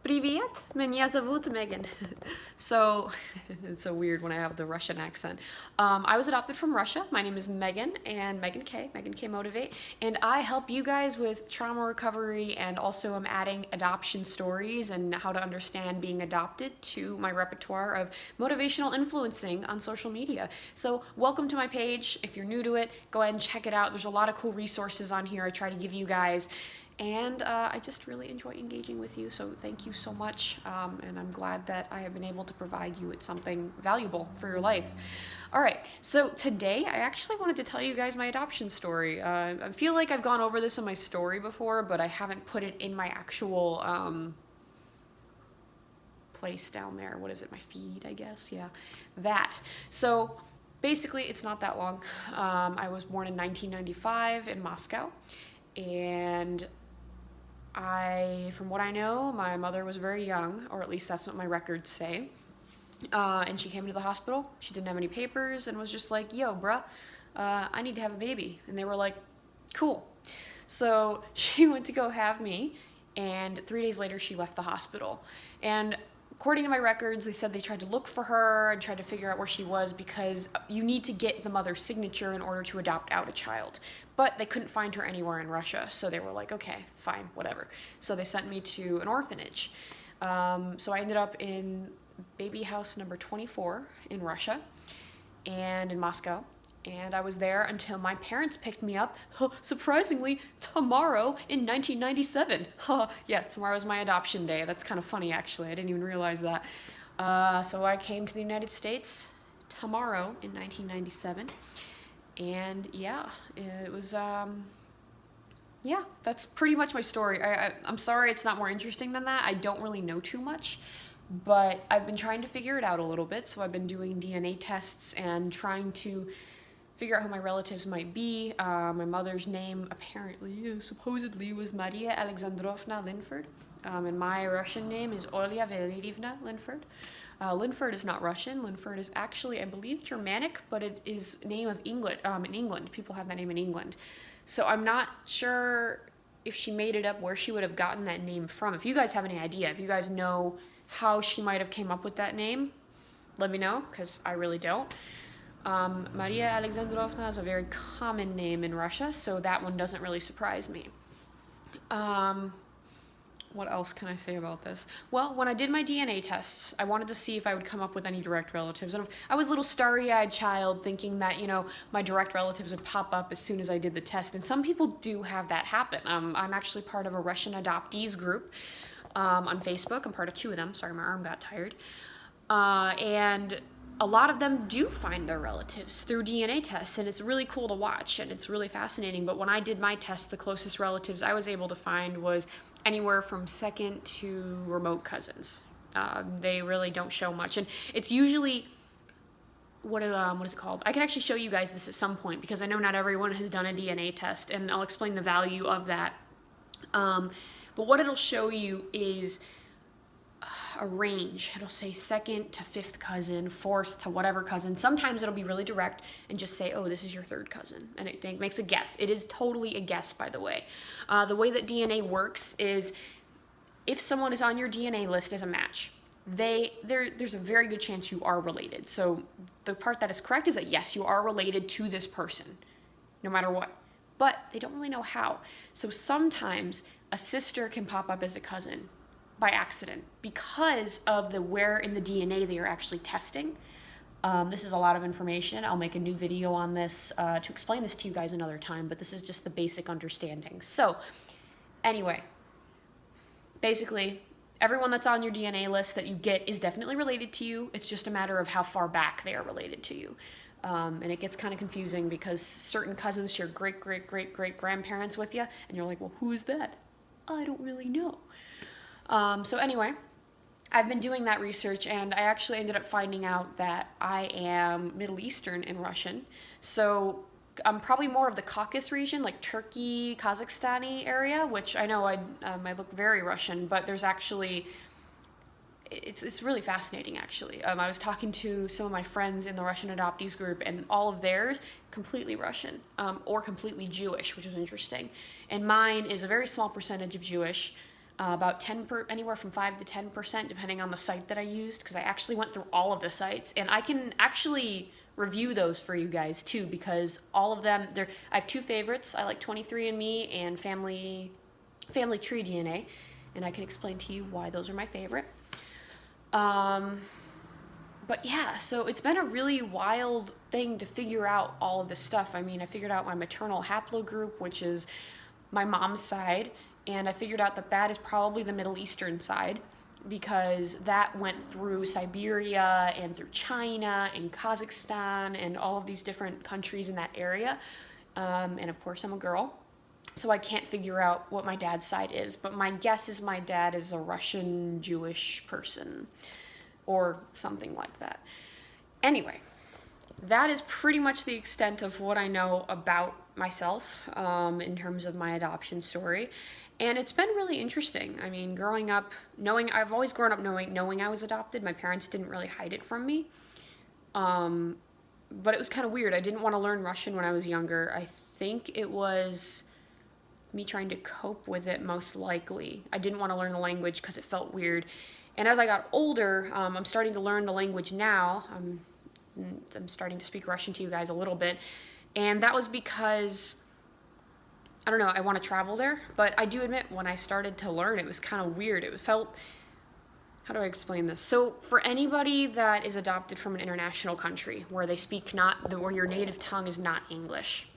Привет, меня зовут Megan. So, it's so weird when I have the Russian accent. I was adopted from Russia. My name is Megan, and Megan K Motivate, and I help you guys with trauma recovery, and also I'm adding adoption stories and how to understand being adopted to my repertoire of motivational influencing on social media. So, welcome to my page. If you're new to it, go ahead and check it out. There's a lot of cool resources on here I try to give you guys. And I just really enjoy engaging with you, so thank you so much. And I'm glad that I have been able to provide you with something valuable for your life. All right, so today I actually wanted to tell you guys my adoption story. I feel like I've gone over this in my story before, but I haven't put it in my actual place down there. What is it, my feed, I guess? Yeah, that. So basically, it's not that long. I was born in 1995 in Moscow, and from what I know, my mother was very young, or at least that's what my records say. And she came into the hospital. She didn't have any papers and was just like, yo, bruh, I need to have a baby. And they were like, cool. So she went to go have me, and 3 days later, she left the hospital. And according to my records, they said they tried to look for her and tried to figure out where she was because you need to get the mother's signature in order to adopt out a child. But they couldn't find her anywhere in Russia, so they were like, okay, fine, whatever. So they sent me to an orphanage. So I ended up in baby house number 24 in Russia and in Moscow. And I was there until my parents picked me up, surprisingly, tomorrow in 1997. Yeah, tomorrow's my adoption day. That's kind of funny, actually. I didn't even realize that. So I came to the United States tomorrow in 1997. And yeah, it was, yeah, that's pretty much my story. I'm sorry it's not more interesting than that. I don't really know too much. But I've been trying to figure it out a little bit. So I've been doing DNA tests and trying to figure out who my relatives might be. My mother's name apparently, supposedly, was Maria Alexandrovna Linford. And my Russian name is Olya Valeriyevna Linford. Linford is not Russian. Linford is actually, I believe, Germanic, but it is a name of England. In England, people have that name in England. So I'm not sure if she made it up, where she would have gotten that name from. If you guys have any idea, if you guys know how she might have came up with that name, let me know, because I really don't. Maria Alexandrovna is a very common name in Russia, so that one doesn't really surprise me. What else can I say about this? Well, when I did my DNA tests, I wanted to see if I would come up with any direct relatives. And I was a little starry-eyed child thinking that, my direct relatives would pop up as soon as I did the test. And some people do have that happen. I'm actually part of a Russian adoptees group on Facebook. I'm part of 2 of them. Sorry, my arm got tired. And a lot of them do find their relatives through DNA tests, and it's really cool to watch, and it's really fascinating. But when I did my test, the closest relatives I was able to find was anywhere from second to remote cousins. They really don't show much, and it's usually what is it called? I can actually show you guys this at some point because I know not everyone has done a DNA test, and I'll explain the value of that. But what it'll show you is a range. It'll say second to 5th cousin, 4th to whatever cousin. Sometimes it'll be really direct and just say, oh, this is your 3rd cousin. And it makes a guess. It is totally a guess, by the way. The way that DNA works is if someone is on your DNA list as a match, there's a very good chance you are related. So the part that is correct is that, yes, you are related to this person, no matter what. But they don't really know how. So sometimes a sister can pop up as a cousin by accident because of where in the DNA they are actually testing. This is a lot of information. I'll make a new video on this to explain this to you guys another time, but this is just the basic understanding. So anyway, basically, everyone that's on your DNA list that you get is definitely related to you. It's just a matter of how far back they are related to you. And it gets kind of confusing because certain cousins share great-great-great-great-grandparents with you, and you're like, well, who is that? I don't really know. So anyway, I've been doing that research, and I actually ended up finding out that I am Middle Eastern in Russian. So I'm probably more of the Caucasus region, like Turkey, Kazakhstani area, which I know I look very Russian, but there's actually, it's really fascinating, actually. I was talking to some of my friends in the Russian adoptees group, and all of theirs completely Russian, or completely Jewish, which was interesting. And mine is a very small percentage of Jewish. about anywhere from 5 to 10%, depending on the site that I used, because I actually went through all of the sites, and I can actually review those for you guys too, because all of them, I have two favorites. I like 23andMe and Family Tree DNA, and I can explain to you why those are my favorite. But yeah, so it's been a really wild thing to figure out all of this stuff. I mean, I figured out my maternal haplogroup, which is my mom's side, and I figured out that that is probably the Middle Eastern side, because that went through Siberia and through China and Kazakhstan and all of these different countries in that area. And of course, I'm a girl, so I can't figure out what my dad's side is, but my guess is my dad is a Russian Jewish person or something like that. Anyway, that is pretty much the extent of what I know about myself in terms of my adoption story. And it's been really interesting. I mean, growing up, I've always grown up knowing I was adopted. My parents didn't really hide it from me. But it was kind of weird. I didn't want to learn Russian when I was younger. I think it was me trying to cope with it, most likely. I didn't want to learn the language because it felt weird. And as I got older, I'm starting to learn the language now. I'm starting to speak Russian to you guys a little bit. And that was because, I don't know, I want to travel there. But I do admit, when I started to learn, it was kind of weird. It felt, how do I explain this? So for anybody that is adopted from an international country where they speak where your native tongue is not English,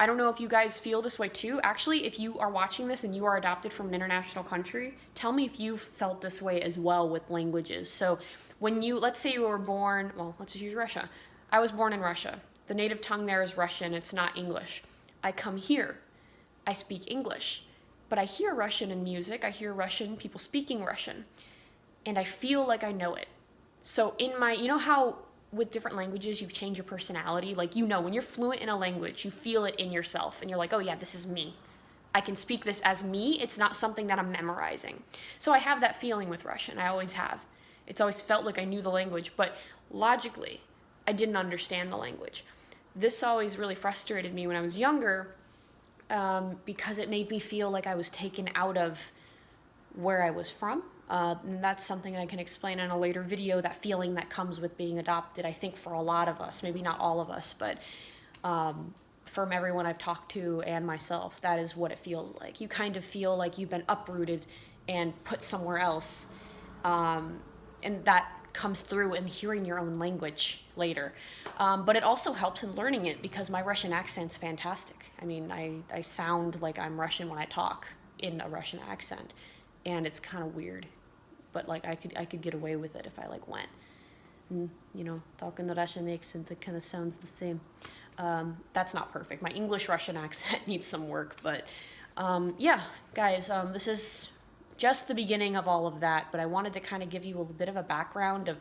I don't know if you guys feel this way too. Actually, if you are watching this and you are adopted from an international country, tell me if you've felt this way as well with languages. So let's say you were born, well, let's just use Russia. I was born in Russia. The native tongue there is Russian, it's not English. I come here, I speak English, but I hear Russian in music, I hear Russian, people speaking Russian, and I feel like I know it. So you know how with different languages, you change your personality. Like, when you're fluent in a language, you feel it in yourself. And you're like, oh yeah, this is me. I can speak this as me. It's not something that I'm memorizing. So I have that feeling with Russian. I always have. It's always felt like I knew the language. But logically, I didn't understand the language. This always really frustrated me when I was younger because it made me feel like I was taken out of where I was from. And that's something I can explain in a later video, that feeling that comes with being adopted, I think for a lot of us, maybe not all of us, but from everyone I've talked to and myself, that is what it feels like. You kind of feel like you've been uprooted and put somewhere else, and that comes through in hearing your own language later. But it also helps in learning it, because my Russian accent's fantastic. I mean, I sound like I'm Russian when I talk in a Russian accent, and it's kind of weird. But like I could get away with it if I went. And, talking the Russian accent, it kind of sounds the same. That's not perfect. My English Russian accent needs some work, but yeah, guys, this is just the beginning of all of that. But I wanted to kind of give you a little bit of a background of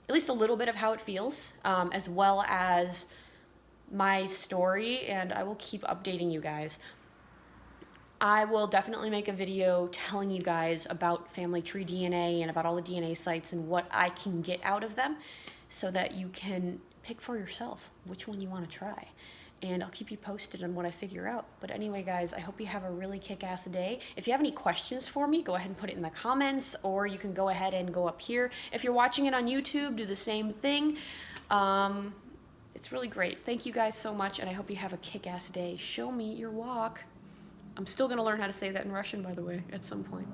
at least a little bit of how it feels, as well as my story, and I will keep updating you guys. I will definitely make a video telling you guys about Family Tree DNA and about all the DNA sites and what I can get out of them, so that you can pick for yourself which one you want to try. And I'll keep you posted on what I figure out. But anyway, guys, I hope you have a really kick-ass day. If you have any questions for me, go ahead and put it in the comments, or you can go ahead and go up here. If you're watching it on YouTube, do the same thing. It's really great. Thank you guys so much, and I hope you have a kick-ass day. Show me your walk. I'm still going to learn how to say that in Russian, by the way, at some point.